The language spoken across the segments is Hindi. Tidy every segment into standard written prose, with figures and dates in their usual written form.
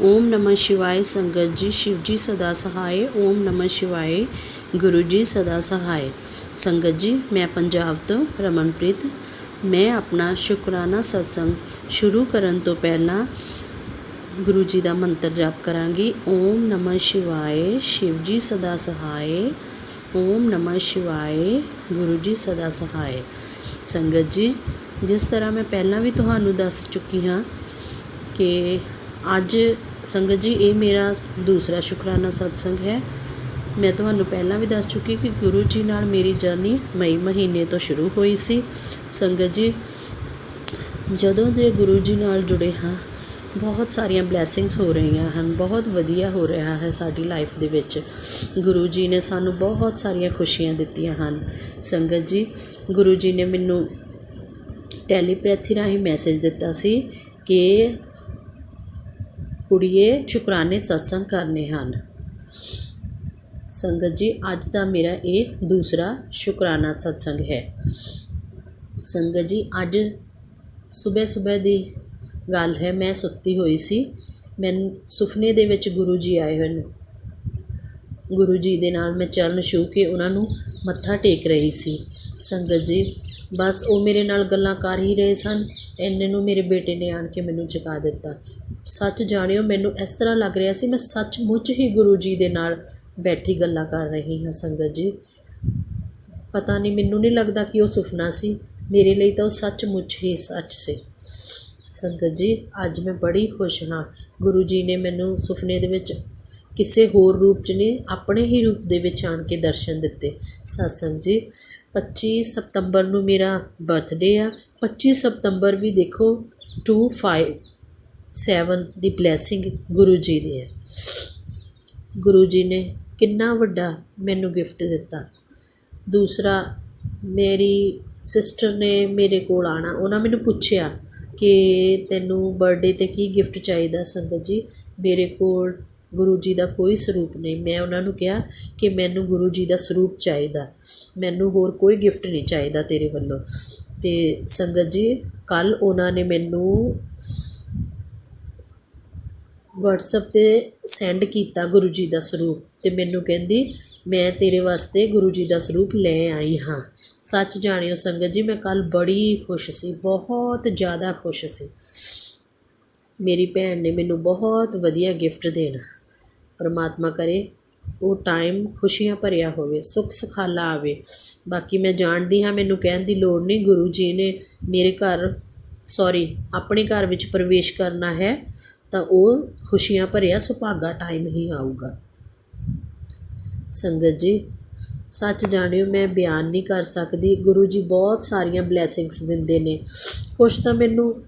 ओम नमः शिवाय। संगत जी, शिव जी सदा सहाय। ओम नमः शिवाय। गुरु जी सदा सहाय। संगत जी, मैं पंजाब तो रमनप्रीत। मैं अपना शुकराना सत्संग शुरू करन तो पहला गुरु जी का मंत्र जाप करांगी। ओम नमः शिवाय। शिव जी सदा सहाय। ओम नमः शिवाय। गुरु जी सदा सहाय। संगत जी, जिस तरह मैं पहला भी तुहानू दस चुकी हाँ कि अज संगत जी ये मेरा दूसरा शुकराना सत्संग है। मैं तुहानू पहला भी दस चुकी कि गुरु जी नाल मेरी जर्नी मई महीने तो शुरू हुई सी। संगत जी, जदों दे गुरु जी नाल जुड़े हाँ, बहुत सारिया ब्लैसिंग्स हो रही हैं, बहुत वधिया हो रहा है साडी लाइफ दे विच। गुरु जी ने सानू बहुत सारिया खुशियां दित्तियां हन। संगत जी, गुरु जी ने मैनू टैलीपैथी राही मैसेज दिता सी कि कुड़िए शुकराने सत्संग करने हैं। संगत जी, अज का मेरा ये दूसरा शुकराना सत्संग है। संगत जी, अज सुबह सुबह की गल है, मैं सुत्ती हुई सी, मैं सुपने दे विच गुरु जी आए हुए ने। गुरु जी दे नाल मैं चरण छू के उन्होंने मत्था टेक रही सी। संगत जी, बस वो मेरे नाल गल्लां कर ही रहे सन, इन्ने नूं मेरे बेटे ने आण के मैनू जगा दिता। सच जानियो, मैनू इस तरह लग रहा सी मैं सचमुच ही गुरु जी दे नाल बैठी गल्लां कर रही हाँ। संगत जी, पता नहीं, मैनू नहीं लगता कि वह सुपना सी, मेरे लिए तो सचमुच ही सच से। संगत जी, अज मैं बड़ी खुश हाँ। गुरु जी ने मैनू सुपने दे विच किसी होर रूप च नहीं, अपने ही रूप दे विच आण के दर्शन दिते। सत्संग जी, 25 सितंबर नूं मेरा बर्थडे आ। 25 सितंबर भी देखो 257 दी ब्लैसिंग गुरु जी दी है। गुरु जी ने कितना वड्डा मैनू गिफ्ट दिता। दूसरा, मेरी सिस्टर ने मेरे कोल आना, उन्हें मैनू पुछया कि तैनू बर्थडे ते की गिफ्ट चाहिए। संगत जी, मेरे कोल गुरु जी का कोई स्वरूप नहीं। मैं उन्होंने कहा कि मैनू गुरु जी का स्वरूप चाहिए, मैनू होर कोई गिफ्ट नहीं चाहिए तेरे वालों। तो संगत जी, कल उन्होंने मैनू WhatsApp ते सेंड किया गुरु जी का स्वरूप, तो मैनू कहती मैं तेरे वास्ते गुरु जी का स्वरूप ले आई हाँ। सच जानियो संगत जी, मैं कल बड़ी खुश सी, बहुत ज़्यादा खुश सी। मेरी भैन ने मैनू बहुत वधिया गिफ्ट देना। परमात्मा करे वो टाइम खुशियां भरिया होवे, सुख सखाला आवे। बाकी मैं जानती हाँ, मैनू कहने की लोड़ नहीं। गुरु जी ने मेरे घर अपने घर विच प्रवेश करना है तो वो खुशियां भरिया सुभागा टाइम ही आऊगा। संगत जी, सच जानियो, मैं बयान नहीं कर सकती। गुरु जी बहुत सारिया ब्लैसिंग्स दिंदे ने, कुछ तो मैनू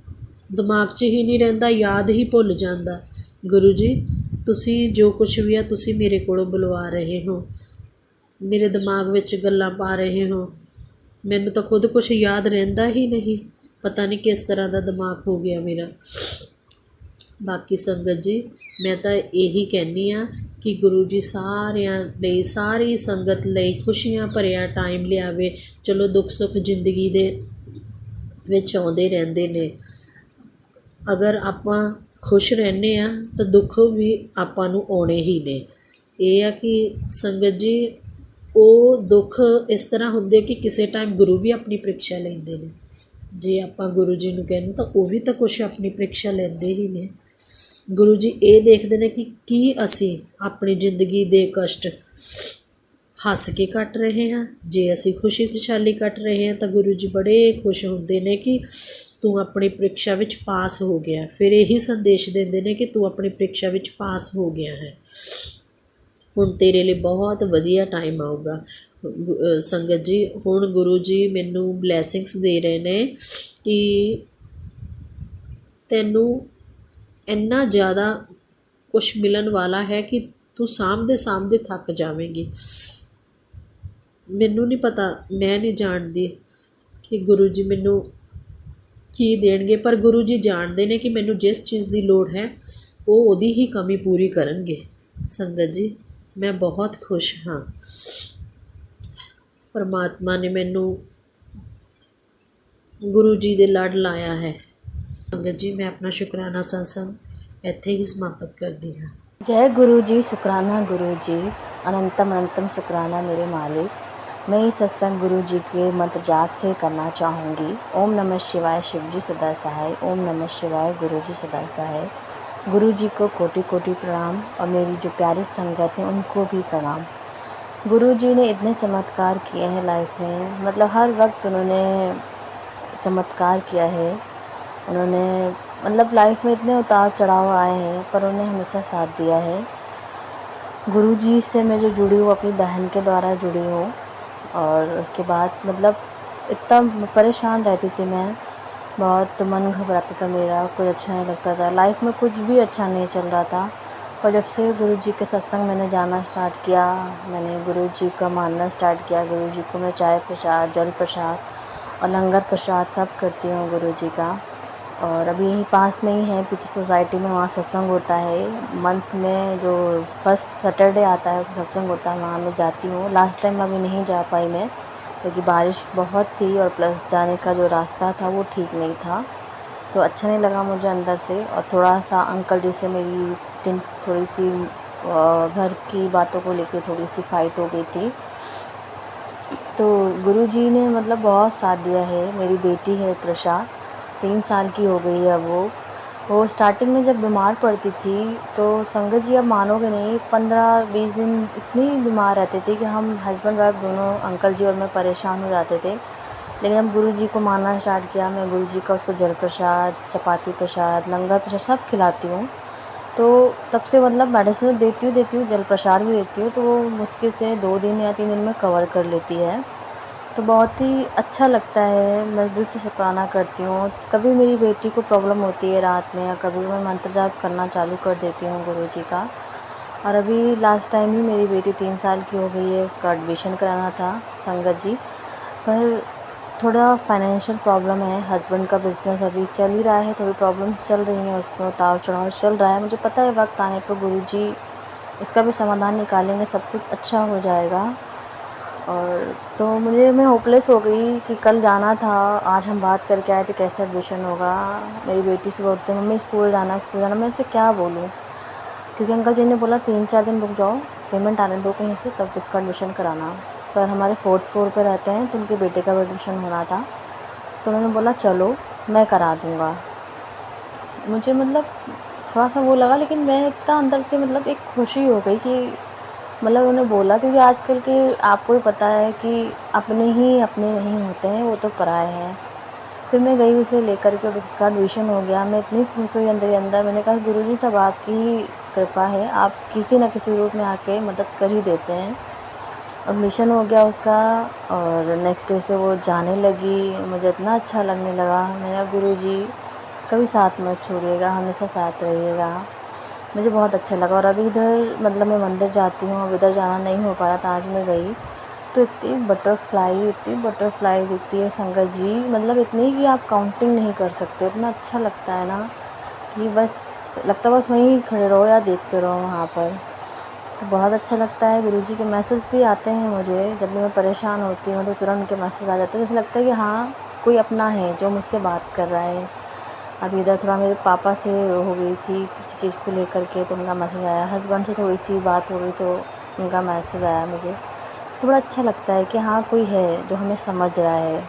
दिमाग 'च ही नहीं रहिंदा, याद ही भुल जाता। गुरु जी, तुसी जो कुछ भी है तुसी मेरे कोलों बुलवा रहे हो, मेरे दिमाग विच गल्लां पा रहे हो, मैनू तो खुद कुछ याद रहिंदा ही नहीं। पता नहीं किस तरह का दिमाग हो गया मेरा। बाकी संगत जी, मैं तो यही कहनी हाँ कि गुरु जी सारियां लई, सारी संगत लई खुशियां भरिया टाइम लियावे। चलो दुख सुख जिंदगी दे विच आउंदे रहिंदे ने, अगर आपां खुश रहने तो दुख भी आपां नूं आउणे ही ने। यह है कि संगत जी, वो दुख इस तरह होंदे कि किसी टाइम गुरु भी अपनी परीक्षा लेंदे ने। जे आपां गुरु जी नूं कहने तो वो भी तो कुछ अपनी परीक्षा लेंदे ही ने। गुरु जी ये देखते हैं कि असी अपनी जिंदगी दे कष्ट हस के कट रहे हैं, जे असी खुशी खुशहाली कट रहे हैं तो गुरु जी बड़े खुश होंदे ने कि तू अपनी परीक्षा विच पास हो गया। फिर यही संदेश देंदे ने कि तू अपनी परीक्षा विच पास हो गया है, हुण तेरे लिए बहुत वधिया टाइम आऊगा। संगत जी, हुण गुरु जी मैनू ब्लैसिंग्स दे रहे ने कि तैनू इन्ना ज़्यादा कुछ मिलन वाला है कि तू सामभदे सामभदे थक जावेंगी। मैनू नहीं पता, मैं नहीं जानती कि गुरु जी मैनू की देणगे, पर गुरु जी जानते हैं कि मैनू जिस चीज़ की लोड़ है वो उहदी ही कमी पूरी करनगे। संगत जी, मैं बहुत खुश हाँ। परमात्मा ने मैनू गुरु जी दे लड़ लाया है। संगत जी, मैं अपना शुकराना सत्संग ਇੱਥੇ ਹੀ ਸਮਾਪਤ ਕਰਦੀ ਹਾਂ। जय गुरु जी, शुक्राना गुरु जी, अनंतम अनंतम शुक्राना मेरे मालिक। मैं ये सत्संग गुरु जी के मंत्र जाप से करना चाहूँगी। ओम नमः शिवाय, शिव जी सदा सहाय। ओम नमः शिवाय, गुरु जी सदा सहाय। गुरु जी को कोटि कोटि प्रणाम और मेरी जो प्यारी संगत है उनको भी प्रणाम। गुरु जी ने इतने चमत्कार किए हैं लाइफ में, मतलब हर वक्त उन्होंने चमत्कार किया है। उन्होंने मतलब लाइफ में इतने उतार चढ़ाव आए हैं पर उन्हें हमेशा साथ दिया है। गुरु जी से मैं जो जुड़ी हूँ अपनी बहन के द्वारा जुड़ी हूँ। और उसके बाद मतलब इतना परेशान रहती थी मैं, बहुत मन घबराता था मेरा, कुछ अच्छा नहीं लगता था, लाइफ में कुछ भी अच्छा नहीं चल रहा था। और जब से गुरु जी के सत्संग मैंने जाना स्टार्ट किया, मैंने गुरु जी का मानना स्टार्ट किया, गुरु जी को मैं चाय प्रसाद, जल प्रसाद और लंगर प्रसाद सब करती हूँ गुरु जी का। और अभी यहीं पास में ही है, पीछे सोसाइटी में, वहाँ सत्संग होता है मंथ में, जो फर्स्ट सैटरडे आता है उसमें सत्संग होता है, वहाँ मैं जाती हूँ। लास्ट टाइम अभी नहीं जा पाई मैं क्योंकि बारिश बहुत थी और प्लस जाने का जो रास्ता था वो ठीक नहीं था, तो अच्छा नहीं लगा मुझे अंदर से। और थोड़ा सा अंकल जी से मेरी थोड़ी सी घर की बातों को लेकर थोड़ी सी फाइट हो गई थी। तो गुरु जी ने मतलब बहुत साथ दिया है। मेरी बेटी है त्रिशा, 3 साल की हो गई है अब वो स्टार्टिंग में जब बीमार पड़ती थी तो संगत जी आप मानोगे नहीं, 15-20 दिन इतनी बीमार रहते थे कि हम हस्बैंड वाइफ दोनों, अंकल जी और मैं, परेशान हो जाते थे। लेकिन अब गुरु जी को मानना स्टार्ट किया, मैं गुरु जी का उसको जल प्रसाद, चपाती प्रसाद, लंगर प्रसाद सब खिलाती हूँ। तो तब से मतलब मेडिसिन देती हूँ, जल प्रसाद भी देती हूँ, तो वो मुश्किल से 2 दिन या 3 दिन में कवर कर लेती है। तो बहुत ही अच्छा लगता है, मैं दिल से शुक्राना करती हूँ। कभी मेरी बेटी को प्रॉब्लम होती है रात में, या कभी मैं मंत्र जाप करना चालू कर देती हूँ गुरु जी का। और अभी लास्ट टाइम ही मेरी बेटी 3 साल की हो गई है, उसका एडमिशन कराना था संगत जी, पर थोड़ा फाइनेंशियल प्रॉब्लम है। हस्बैंड का बिजनेस अभी चल ही रहा है, थोड़ी प्रॉब्लम्स चल रही हैं, उसमें उतार चढ़ाव चल रहा है। मुझे पता है वक्त आने पर गुरु जी इसका भी समाधान निकालेंगे, सब कुछ अच्छा हो जाएगा। और तो मैं होपलेस हो गई कि कल जाना था, आज हम बात करके आए थे कैसे एडमिशन होगा। मेरी बेटी से बोलते मम्मी स्कूल जाना, मैं उसे क्या बोलूँ, क्योंकि अंकल जी ने बोला 3-4 दिन रुक जाओ, पेमेंट आने दो कहीं से, तब इसका एडमिशन कराना। पर हमारे 4th फ्लोर पे रहते हैं तो उनके बेटे का भी एडमिशन होना था, तो उन्होंने बोला चलो मैं करा दूँगा। मुझे मतलब थोड़ा सा वो लगा, लेकिन मैं इतना अंदर से मतलब एक खुशी हो गई कि मतलब उन्होंने बोला, क्योंकि आजकल के आपको भी पता है कि अपने ही अपने नहीं होते हैं, वो तो पराए हैं। फिर मैं गई उसे लेकर के और उसका एडमिशन हो गया। मैं इतनी खुश हुई अंदर ही अंदर, मैंने कहा गुरुजी सब आपकी ही कृपा है, आप किसी न किसी रूप में आके मदद कर ही देते हैं। एडमिशन हो गया उसका और नेक्स्ट डे से वो जाने लगी, मुझे इतना अच्छा लगने लगा। मेरा गुरुजी कभी साथ मत छोड़िएगा, हमेशा साथ रहिएगा। मुझे बहुत अच्छा लगा। और अभी इधर मतलब मैं मंदिर जाती हूँ, अब इधर जाना नहीं हो पा रहा था, आज मैं गई तो इतनी बटरफ्लाई दिखती है संगत जी, मतलब इतनी कि आप काउंटिंग नहीं कर सकते। इतना अच्छा लगता है ना कि बस लगता है बस वहीं खड़े रहो या देखते रहो वहाँ पर। तो बहुत अच्छा लगता है। गुरुजी के मैसेज भी आते हैं मुझे, जब भी मैं परेशान होती हूँ तो तुरंत उनके मैसेज आ जाते हैं, जैसे लगता है कि हाँ कोई अपना है जो मुझसे बात कर रहा है। अभी इधर थोड़ा मेरे पापा से हो गई थी किसी चीज़ को लेकर के, तो उनका मैसेज आया, हस्बैंड से थोड़ी सी बात हो गई तो उनका मैसेज आया मुझे। तो बड़ा अच्छा लगता है कि हाँ कोई है जो हमें समझ रहा है।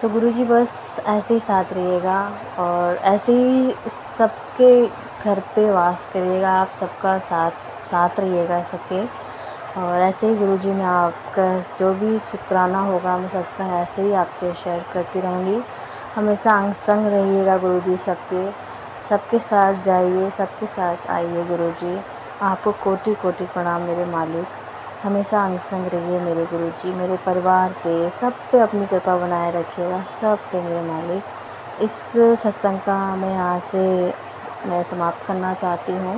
तो गुरुजी बस ऐसे ही साथ रहिएगा और ऐसे ही सबके घर पे वास करिएगा, आप सबका साथ रहिएगा सबके। और ऐसे ही गुरुजी मैं आपका जो भी शुक्राना होगा मैं सबका ऐसे ही आपके शेयर करती रहूँगी। हमेशा अंग संग रहिएगा गुरुजी सबके साथ जाइए, सबके साथ आइए गुरुजी। आपको कोटि कोटि प्रणाम मेरे मालिक। हमेशा अंग संग रहिए मेरे गुरुजी, मेरे परिवार पे, सब पे अपनी कृपा बनाए रखिएगा, सब पे मेरे मालिक। इस सत्संग का मैं यहाँ से मैं समाप्त करना चाहती हूँ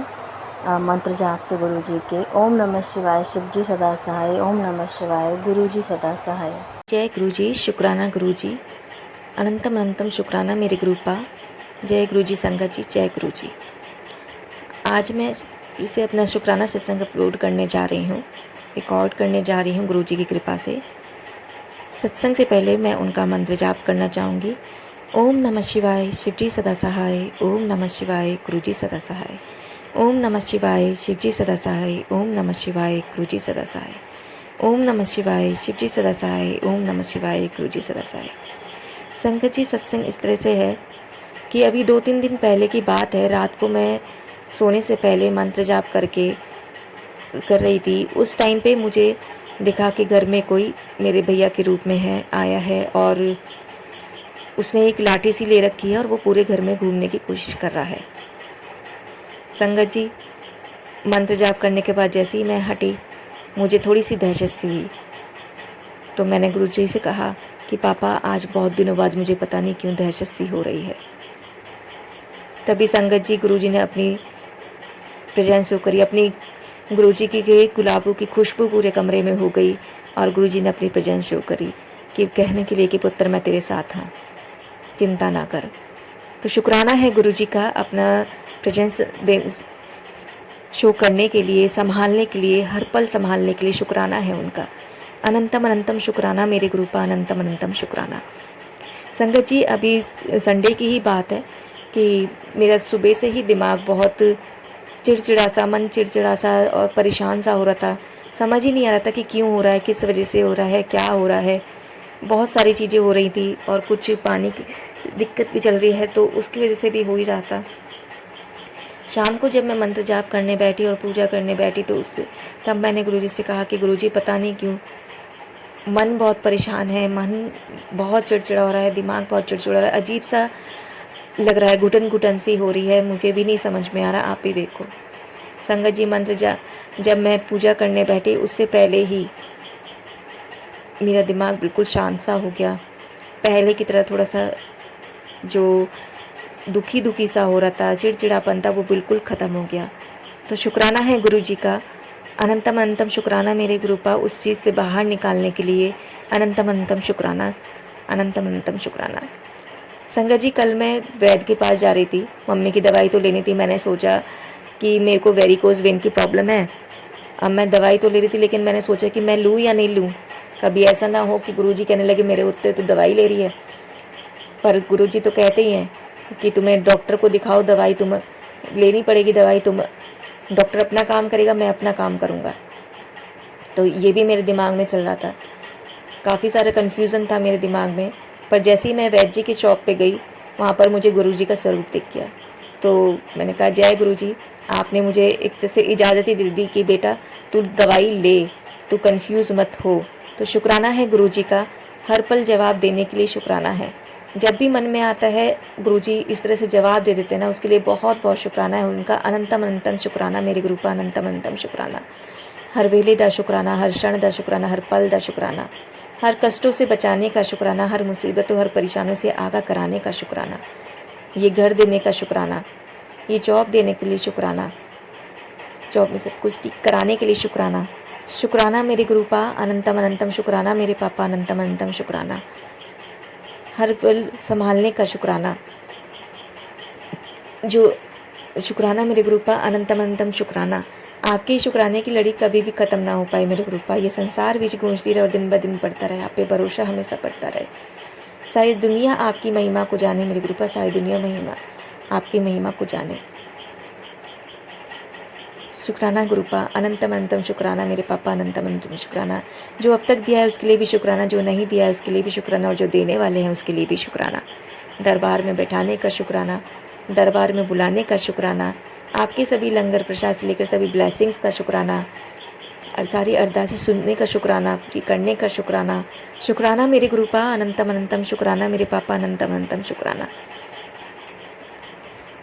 मंत्र जाप से गुरु जी के। ओम नमः शिवाय, शिव जी सदा सहाय। ओम नमः शिवाय, गुरु जी सदा सहाय। जय गुरु जी, शुक्राना गुरु जी, अनंतम अनंतम शुक्राना मेरे गुरुपा। जय गुरु जी संगत जी, जय गुरु जी। आज मैं इसे अपना शुक्राना सत्संग अपलोड करने जा रही हूँ, रिकॉर्ड करने जा रही हूँ गुरु जी की कृपा से। सत्संग से पहले मैं उनका मंत्र जाप करना चाहूँगी। ओम नमः शिवाय शिवजी सदा सहाय। ओम नमः शिवाय गुरुजी सदा सहाय। ओम नमः शिवाय शिवजी सदा सहाय। ओम नमः शिवाय गुरुजी सदा सहाय। ओम नमः शिवाय शिवजी सदा सहाय। ओम नमः शिवाय गुरुजी सदा सहाय। संगत जी, सत्संग इस तरह से है कि अभी 2-3 दिन पहले की बात है। रात को मैं सोने से पहले मंत्र जाप कर रही थी। उस टाइम पे मुझे दिखा कि घर में कोई मेरे भैया के रूप में आया है और उसने एक लाठी सी ले रखी है और वो पूरे घर में घूमने की कोशिश कर रहा है। संगत जी, मंत्र जाप करने के बाद जैसे ही मैं हटी, मुझे थोड़ी सी दहशत सी हुई। तो मैंने गुरुजी से कहा कि पापा, आज बहुत दिनों बाद मुझे पता नहीं क्यों दहशत सी हो रही है। तभी संगत जी, गुरुजी ने अपनी प्रेजेंस शो करी। अपनी गुरुजी की गुलाबों की खुशबू पूरे कमरे में हो गई और गुरुजी ने अपनी प्रेजेंस शो करी कि कहने के लिए कि पुत्र, मैं तेरे साथ हूँ, चिंता ना कर। तो शुक्राना है गुरुजी का अपना प्रेजेंस शो करने के लिए, संभालने के लिए, हर पल संभालने के लिए शुक्राना है उनका। अनंतम अनंतम शुक्राना मेरे गुरुपा, अनंतम अनंतम शुक्राना। संगत जी, अभी संडे की ही बात है कि मेरा सुबह से ही दिमाग बहुत चिड़चिड़ा सा, मन चिड़चिड़ा सा और परेशान सा हो रहा था। समझ ही नहीं आ रहा था कि क्यों हो रहा है, किस वजह से हो रहा है, क्या हो रहा है। बहुत सारी चीज़ें हो रही थी और कुछ पानी की दिक्कत भी चल रही है, तो उसकी वजह से भी हो ही रहा था। शाम को जब मैं मंत्र जाप करने बैठी और पूजा करने बैठी तो तब मैंने गुरुजी से कहा कि गुरुजी, पता नहीं क्यों मन बहुत परेशान है, मन बहुत चिड़चिड़ा हो रहा है, दिमाग बहुत चिड़चिड़ा हो रहा है, अजीब सा लग रहा है, घुटन घुटन सी हो रही है, मुझे भी नहीं समझ में आ रहा, आप ही देखो। संगत जी, जब मैं पूजा करने बैठी उससे पहले ही मेरा दिमाग बिल्कुल शांत सा हो गया। पहले की तरह थोड़ा सा जो दुखी सा हो रहा था, चिड़चिड़ापन था, वो बिल्कुल ख़त्म हो गया। तो शुक्राना है गुरुजी का, अनंतम अनंतम शुक्राना मेरे गुरुपा, उस चीज़ से बाहर निकालने के लिए अनंतम अनंतम शुक्राना, अनंतम अनंतम शुक्राना। संगत जी, कल मैं वैद्य के पास जा रही थी, मम्मी की दवाई तो लेनी थी। मैंने सोचा कि मेरे को वेरिकोज वेन की प्रॉब्लम है। अब मैं दवाई तो ले रही थी, लेकिन मैंने सोचा कि मैं लूँ या नहीं लूँ, कभी ऐसा ना हो कि गुरुजी कहने लगे मेरे उत्ते तो दवाई ले रही है। पर गुरुजी तो कहते ही हैं कि तुम्हें डॉक्टर को दिखाओ, दवाई तुम लेनी पड़ेगी, दवाई तुम, डॉक्टर अपना काम करेगा, मैं अपना काम करूँगा। तो ये भी मेरे दिमाग में चल रहा था, काफ़ी सारा कन्फ्यूज़न था मेरे दिमाग में। पर जैसे ही मैं वैद्य जी की शॉप पे गई, वहाँ पर मुझे गुरुजी का स्वरूप दिख गया। तो मैंने कहा, जय गुरुजी, आपने मुझे एक जैसे इजाज़त ही दे दी कि बेटा तू दवाई ले, तू कंफ्यूज मत हो। तो शुक्राना है गुरुजी का, हर पल जवाब देने के लिए शुक्राना है। जब भी मन में आता है गुरुजी इस तरह से जवाब दे देते हैं ना, उसके लिए बहुत बहुत शुक्राना है उनका। अनंतम अनंतम शुक्राना मेरे गुरुपा, अनंतम अनंतम शुक्राना। हर वेले दा शुक्राना, हर क्षण दा शुक्राना, हर पल दा शुक्राना, हर कष्टों से बचाने का शुक्राना, हर मुसीबतों हर परेशानियों से आगाह कराने का शुक्राना, ये घर देने का शुक्राना, ये जॉब देने के लिए शुक्राना, जॉब में सब कुछ ठीक कराने के लिए शुक्राना। शुक्राना मेरे गुरुपा, अनंतम अनंतम शुक्राना मेरे पापा, अनंतम अनंतम शुक्राना। हर पल संभालने का शुक्राना, जो शुक्राना मेरे गुरुपा, अनंतम अनंतम शुक्राना। आपके शुक्राने की लड़ी कभी भी ख़त्म ना हो पाए मेरे गुरुपा, ये संसार बीच गूंजती रहे और दिन ब दिन बढ़ता रहे, आप पे भरोसा हमेशा बढ़ता रहे। सारी दुनिया आपकी महिमा को जाने मेरे गुरुपा, सारी दुनिया आपकी महिमा को जाने। शुक्राना गुरुपा, अनंतम अनंतम शुक्राना मेरे पापा, अनंतम अनंतम शुक्राना। जो अब तक दिया है उसके लिए भी शुक्राना, जो नहीं दिया है उसके लिए भी शुक्राना, और जो देने वाले हैं उसके लिए भी शुक्राना। दरबार में बैठाने का शुक्राना, दरबार में बुलाने का शुक्राना, आपके सभी लंगर प्रसाद से लेकर सभी ब्लेसिंग्स का शुक्राना, और सारी अरदासें सुनने का शुक्राना, पूरी करने का शुक्राना। शुक्राना मेरे गुरुपा, अनंतम अनंतम शुक्राना मेरे पापा, अनंतम अनंतम शुक्राना।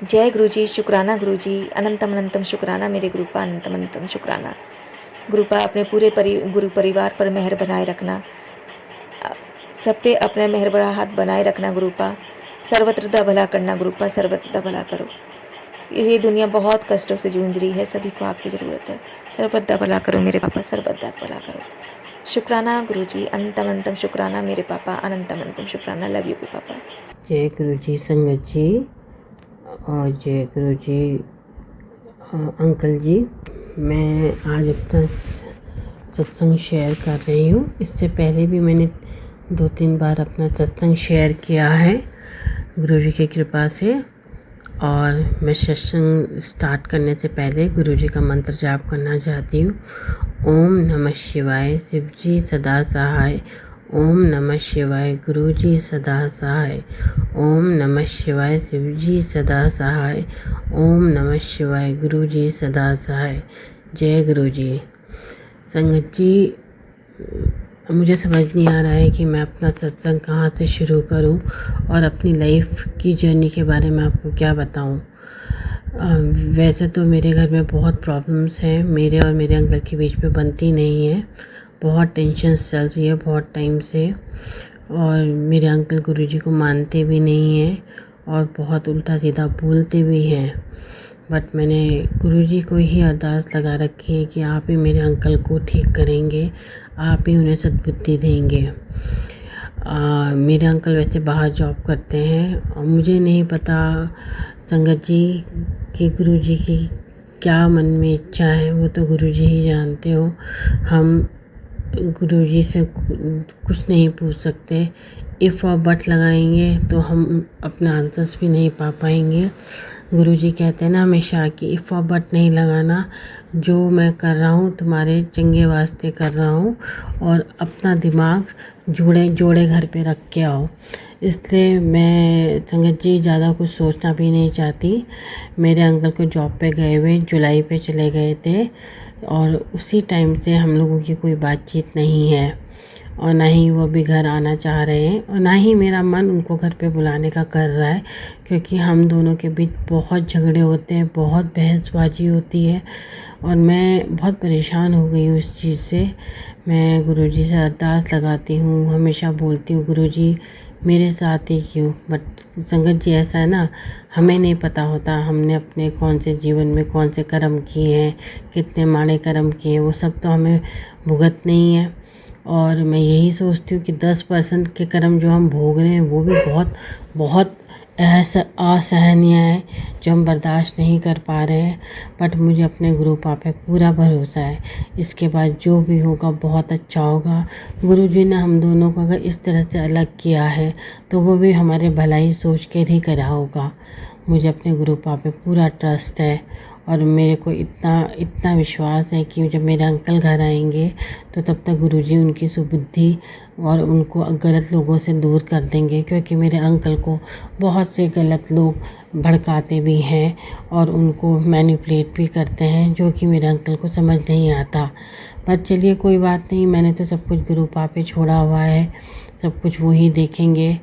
जय गुरुजी, शुक्राना गुरुजी, अनंतम अनंतम शुक्राना मेरे गुरुपा, अनंतम अनंतम शुक्राना। गुरुपा, अपने पूरे गुरु परिवार पर मेहर बनाए रखना, सब पे अपना मेहर बड़ा हाथ बनाए रखना गुरुपा। सर्वत्र दा भला करना गुरुपा, सर्वत्र दा भला करो। ये दुनिया बहुत कष्टों से जूझ रही है, सभी को आपकी ज़रूरत है। सर्वत्र दा भला करो मेरे पापा, सर्वत्र दा भला करो। शुक्राना गुरुजी, अनंतम अनंतम शुक्राना मेरे पापा, अनंतम अनंतम शुक्राना। लव यू पापा। जय गुरुजी संगत जी और जय गुरुजी अंकल जी। मैं आज अपना सत्संग शेयर कर रही हूँ। इससे पहले भी मैंने 2-3 बार अपना सत्संग शेयर किया है। गुरुजी की कृपा से। और मैं सत्संग स्टार्ट करने से पहले गुरुजी का मंत्र जाप करना चाहती हूँ। ओम नमः शिवाय, शिव जी सदा सहाय। ओम नमः शिवाय, गुरुजी सदा सहाय। ओम नमः शिवाय, शिव जी सदा सहाय। ओम नमः शिवाय, गुरुजी सदा सहाय। जय गुरुजी। संगत जी, मुझे समझ नहीं आ रहा है कि मैं अपना सत्संग कहाँ से शुरू करूं और अपनी लाइफ की जर्नी के बारे में आपको क्या बताऊं। वैसे तो मेरे घर में बहुत प्रॉब्लम्स हैं, मेरे और मेरे अंकल के बीच में बनती नहीं है। बहुत टेंशन्स चल रही है बहुत टाइम से, और मेरे अंकल गुरुजी को मानते भी नहीं हैं और बहुत उल्टा सीधा बोलते भी हैं। बट मैंने गुरुजी को ही अरदास लगा रखी है कि आप ही मेरे अंकल को ठीक करेंगे, आप ही उन्हें सद्बुद्धि देंगे। मेरे अंकल वैसे बाहर जॉब करते हैं और मुझे नहीं पता संगत जी कि गुरुजी की क्या मन में इच्छा है, वो तो गुरुजी ही जानते हो। हम गुरुजी से कुछ नहीं पूछ सकते। इफ़ और बट लगाएंगे तो हम अपना आंसर्स भी नहीं पा पाएंगे। गुरुजी कहते हैं ना हमेशा कि इफ़ और बट नहीं लगाना, जो मैं कर रहा हूँ तुम्हारे चंगे वास्ते कर रहा हूँ, और अपना दिमाग जोड़े घर पे रख के आओ। इसलिए मैं संगत जी ज़्यादा कुछ सोचना भी नहीं चाहती। मेरे अंकल को जॉब पे गए हुए जुलाई पे चले गए थे, और उसी टाइम से हम लोगों की कोई बातचीत नहीं है, और ना ही वो भी घर आना चाह रहे हैं, और ना ही मेरा मन उनको घर पे बुलाने का कर रहा है, क्योंकि हम दोनों के बीच बहुत झगड़े होते हैं, बहुत बहसबाजी होती है, और मैं बहुत परेशान हो गई हूँ इस चीज़ से। मैं गुरुजी से अरदास लगाती हूँ, हमेशा बोलती हूँ गुरुजी मेरे साथ ही क्यों। बट संगत जी ऐसा है ना, हमें नहीं पता होता हमने अपने कौन से जीवन में कौन से कर्म किए हैं, कितने माड़े कर्म किए हैं, वो सब तो हमें भुगत नहीं है। और मैं यही सोचती हूँ कि 10% के कर्म जो हम भोग रहे हैं वो भी बहुत बहुत असहनीय है, जो हम बर्दाश्त नहीं कर पा रहे हैं। बट मुझे अपने गुरु पापा पे पूरा भरोसा है, इसके बाद जो भी होगा बहुत अच्छा होगा। गुरुजी ने हम दोनों को अगर इस तरह से अलग किया है तो वो भी हमारे भलाई सोच के ही करा होगा। मुझे अपने गुरु पापा पे पूरा ट्रस्ट है, और मेरे को इतना विश्वास है कि जब मेरे अंकल घर आएंगे तो तब तक गुरुजी उनकी सुबुद्धि और उनको गलत लोगों से दूर कर देंगे, क्योंकि मेरे अंकल को बहुत से गलत लोग भड़काते भी हैं और उनको मैनिपुलेट भी करते हैं, जो कि मेरे अंकल को समझ नहीं आता। पर चलिए कोई बात नहीं, मैंने तो सब कुछ गुरु पापे छोड़ा हुआ है, सब कुछ वो ही देखेंगे।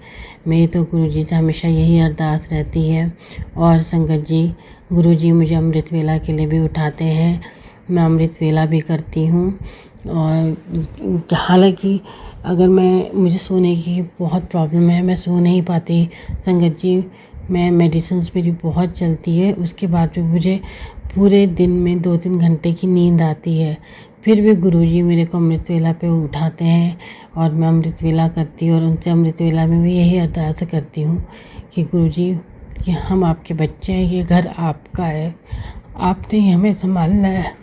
मेरी तो गुरुजी से हमेशा यही अरदास रहती है। और संगत जी, गुरुजी मुझे अमृत वेला के लिए भी उठाते हैं, मैं अमृत वेला भी करती हूँ। और हालांकि अगर मुझे सोने की बहुत प्रॉब्लम है, मैं सो नहीं पाती संगत जी। मैं मेडिसिन्स मेरी बहुत चलती है, उसके बाद भी मुझे पूरे दिन में 2-3 घंटे की नींद आती है, फिर भी गुरुजी मेरे को अमृत वेला पे उठाते हैं और मैं अमृत वेला करती हूँ। और उनसे अमृत वेला में भी यही अरदास करती हूँ कि गुरुजी कि हम आपके बच्चे हैं, ये घर आपका है, आपने ही हमें संभालना है।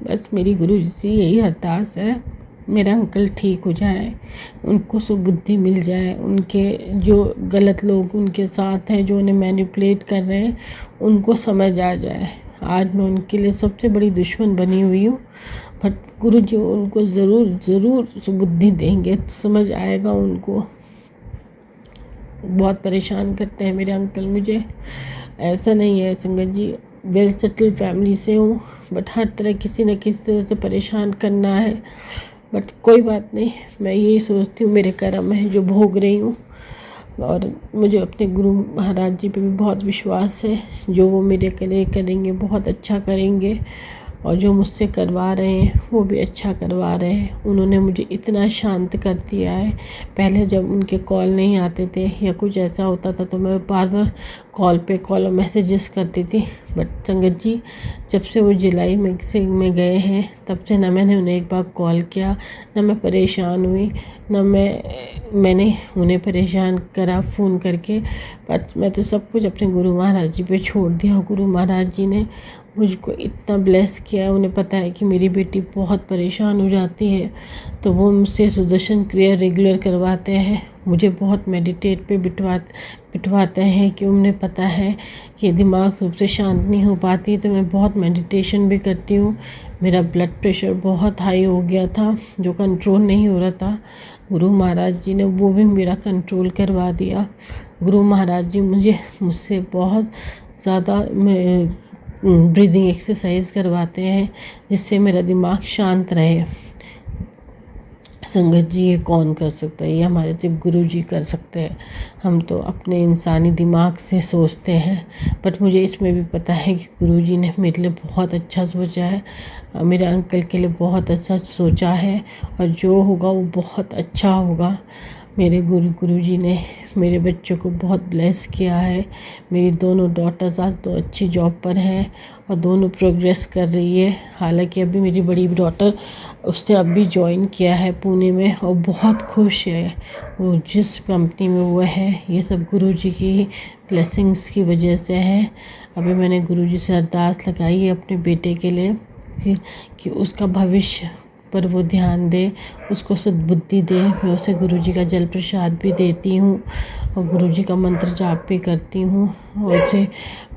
बस मेरी गुरुजी से यही अरदास है, मेरा अंकल ठीक हो जाए, उनको सुबुद्धि मिल जाए, उनके जो गलत लोग उनके साथ हैं, जो उन्हें मैनिपुलेट कर रहे हैं, उनको समझ आ जाए। आज मैं उनके लिए सबसे बड़ी दुश्मन बनी हुई हूँ, बट गुरुजी उनको ज़रूर सुबुद्धि देंगे, समझ आएगा उनको। बहुत परेशान करते हैं मेरे अंकल मुझे। ऐसा नहीं है संगत जी, वेल सेटल्ड फैमिली से हूँ, बट हर तरह किसी न किसी तरह से परेशान करना है। बट कोई बात नहीं, मैं यही सोचती हूँ मेरे कर्म है जो भोग रही हूँ। और मुझे अपने गुरु महाराज जी पे भी बहुत विश्वास है, जो वो मेरे लिए करेंगे बहुत अच्छा करेंगे, और जो मुझसे करवा रहे हैं वो भी अच्छा करवा रहे हैं। उन्होंने मुझे इतना शांत कर दिया है। पहले जब उनके कॉल नहीं आते थे या कुछ ऐसा होता था तो मैं बार बार कॉल और मैसेजेस करती थी। बट संगत जी, जब से वो जुलाई में गए हैं तब से ना मैंने उन्हें एक बार कॉल किया, ना मैं परेशान हुई, ना मैंने उन्हें परेशान करा फ़ोन करके। बट मैं तो सब कुछ अपने गुरु महाराज जी पे छोड़ दिया। गुरु महाराज जी ने मुझको इतना ब्लेस किया है, उन्हें पता है कि मेरी बेटी बहुत परेशान हो जाती है तो वो मुझसे सुदर्शन क्रिया रेगुलर करवाते हैं। मुझे बहुत मेडिटेट पे बिठवाते हैं कि उन्हें पता है कि दिमाग रूप से शांत नहीं हो पाती, तो मैं बहुत मेडिटेशन भी करती हूँ। मेरा ब्लड प्रेशर बहुत हाई हो गया था जो कंट्रोल नहीं हो रहा था। गुरु महाराज जी ने वो भी मेरा कंट्रोल करवा दिया। गुरु महाराज जी मुझसे बहुत ज़्यादा ब्रीदिंग एक्सरसाइज करवाते हैं जिससे मेरा दिमाग शांत रहे। संगत जी, ये कौन कर सकता है? ये हमारे सिर्फ गुरु जी कर सकते हैं। हम तो अपने इंसानी दिमाग से सोचते हैं, बट मुझे इसमें भी पता है कि गुरु जी ने मेरे लिए बहुत अच्छा सोचा है, मेरे अंकल के लिए बहुत अच्छा सोचा है, और जो होगा वो बहुत अच्छा होगा। मेरे गुरु जी ने मेरे बच्चों को बहुत ब्लेस किया है। मेरी दोनों डॉटर्स आज तो अच्छी जॉब पर हैं और दोनों प्रोग्रेस कर रही है। हालांकि अभी मेरी बड़ी डॉटर, उसने अभी ज्वाइन किया है पुणे में और बहुत खुश है वो जिस कंपनी में वो है। ये सब गुरु जी की ब्लेसिंग्स की वजह से है। अभी मैंने गुरु जी से अरदास लगाई है अपने बेटे के लिए कि उसका भविष्य पर वो ध्यान दे, उसको सद्बुद्धि दे। मैं उसे गुरु जी का जल प्रसाद भी देती हूँ और गुरु जी का मंत्र जाप भी करती हूँ। और उसे,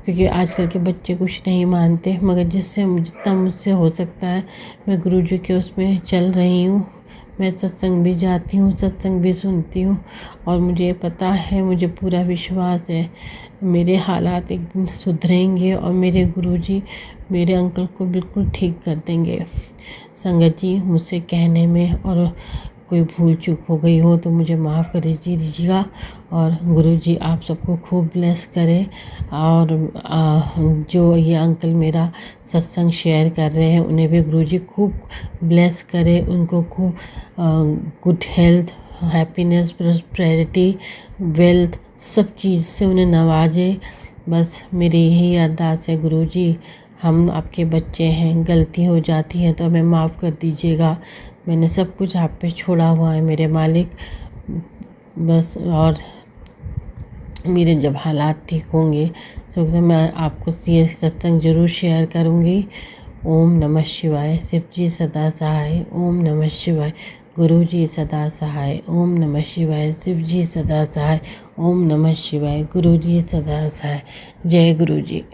क्योंकि आजकल के बच्चे कुछ नहीं मानते, मगर जितना मुझसे हो सकता है मैं गुरु जी के उसमें चल रही हूँ। मैं सत्संग भी जाती हूँ, सत्संग भी सुनती हूँ, और मुझे पता है, मुझे पूरा विश्वास है मेरे हालात एक दिन सुधरेंगे और मेरे गुरुजी मेरे अंकल को बिल्कुल ठीक कर देंगे। संगत जी, मुझसे कहने में और कोई भूल चूक हो गई हो तो मुझे माफ़ कर दीजिएगा, और गुरुजी आप सबको खूब ब्लेस करे। और जो ये अंकल मेरा सत्संग शेयर कर रहे हैं उन्हें भी गुरुजी खूब ब्लेस करे, उनको खूब good health, happiness, prosperity, wealth, सब चीज़ से उन्हें नवाजे। बस मेरी यही अरदास है गुरुजी, हम आपके बच्चे हैं, गलती हो जाती है तो हमें माफ़ कर दीजिएगा। मैंने सब कुछ आप पे छोड़ा हुआ है मेरे मालिक। बस, और मेरे जब हालात ठीक होंगे तो मैं आपको ये सत्संग ज़रूर शेयर करूँगी। ओम नमः शिवाय। शिव जी सदा सहाय। ओम नमः शिवाय। गुरु जी सदा सहाय। ओम नमः शिवाय। शिव जी सदा सहाय। ओम नमः शिवाय। गुरु जी सदा सहाय। जय गुरु जी।